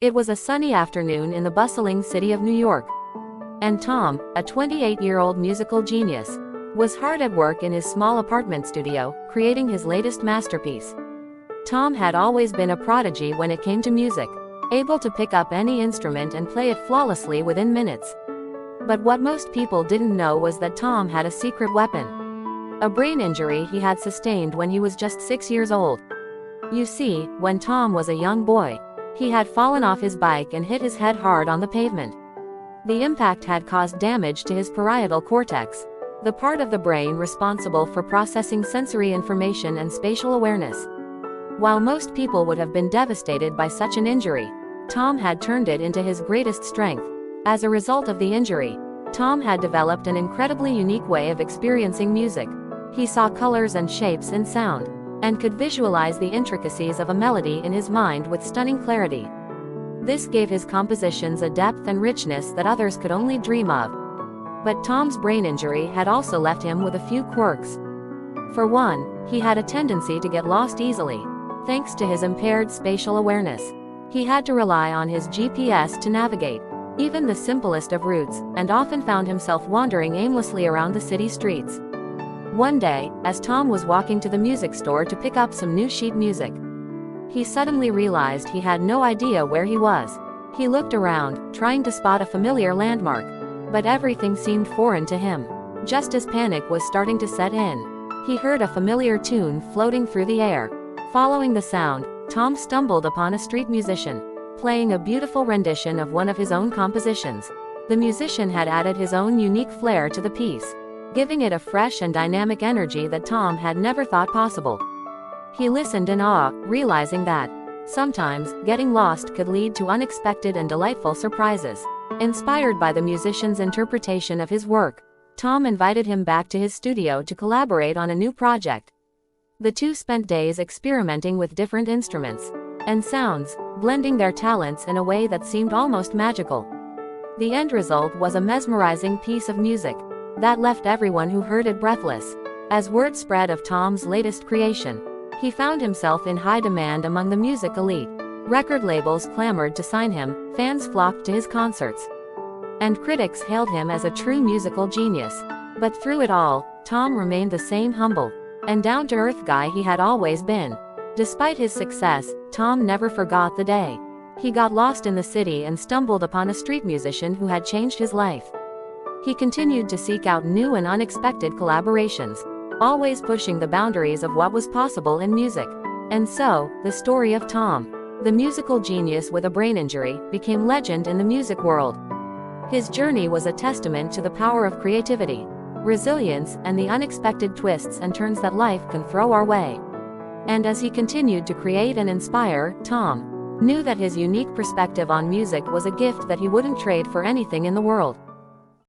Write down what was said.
It was a sunny afternoon in the bustling city of New York, and Tom, a 28-year-old musical genius, was hard at work in his small apartment studio, creating his latest masterpiece. Tom had always been a prodigy when it came to music, able to pick up any instrument and play it flawlessly within minutes. But what most people didn't know was that Tom had a secret weapon. A brain injury he had sustained when he was just 6 years old. You see, when Tom was a young boy, he had fallen off his bike and hit his head hard on the pavement. The impact had caused damage to his parietal cortex, the part of the brain responsible for processing sensory information and spatial awareness. While most people would have been devastated by such an injury, Tom had turned it into his greatest strength. As a result of the injury, Tom had developed an incredibly unique way of experiencing music. He saw colors and shapes in sound, and could visualize the intricacies of a melody in his mind with stunning clarity. This gave his compositions a depth and richness that others could only dream of. But Tom's brain injury had also left him with a few quirks. For one, he had a tendency to get lost easily, thanks to his impaired spatial awareness. He had to rely on his GPS to navigate even the simplest of routes, and often found himself wandering aimlessly around the city streets. One day, as Tom was walking to the music store to pick up some new sheet music, he suddenly realized he had no idea where he was. He looked around, trying to spot a familiar landmark, but everything seemed foreign to him. Just as panic was starting to set in, he heard a familiar tune floating through the air. Following the sound, Tom stumbled upon a street musician, playing a beautiful rendition of one of his own compositions. The musician had added his own unique flair to the piece, giving it a fresh and dynamic energy that Tom had never thought possible. He listened in awe, realizing that sometimes getting lost could lead to unexpected and delightful surprises. Inspired by the musician's interpretation of his work, Tom invited him back to his studio to collaborate on a new project. The two spent days experimenting with different instruments and sounds, blending their talents in a way that seemed almost magical. The end result was a mesmerizing piece of music that left everyone who heard it breathless. As word spread of Tom's latest creation, he found himself in high demand among the music elite. Record labels clamored to sign him, fans flocked to his concerts, and critics hailed him as a true musical genius. But through it all, Tom remained the same humble and down-to-earth guy he had always been. Despite his success, Tom never forgot the day he got lost in the city and stumbled upon a street musician who had changed his life. He continued to seek out new and unexpected collaborations, always pushing the boundaries of what was possible in music. And so, the story of Tom, the musical genius with a brain injury, became legend in the music world. His journey was a testament to the power of creativity, resilience, and the unexpected twists and turns that life can throw our way. And as he continued to create and inspire, Tom knew that his unique perspective on music was a gift that he wouldn't trade for anything in the world.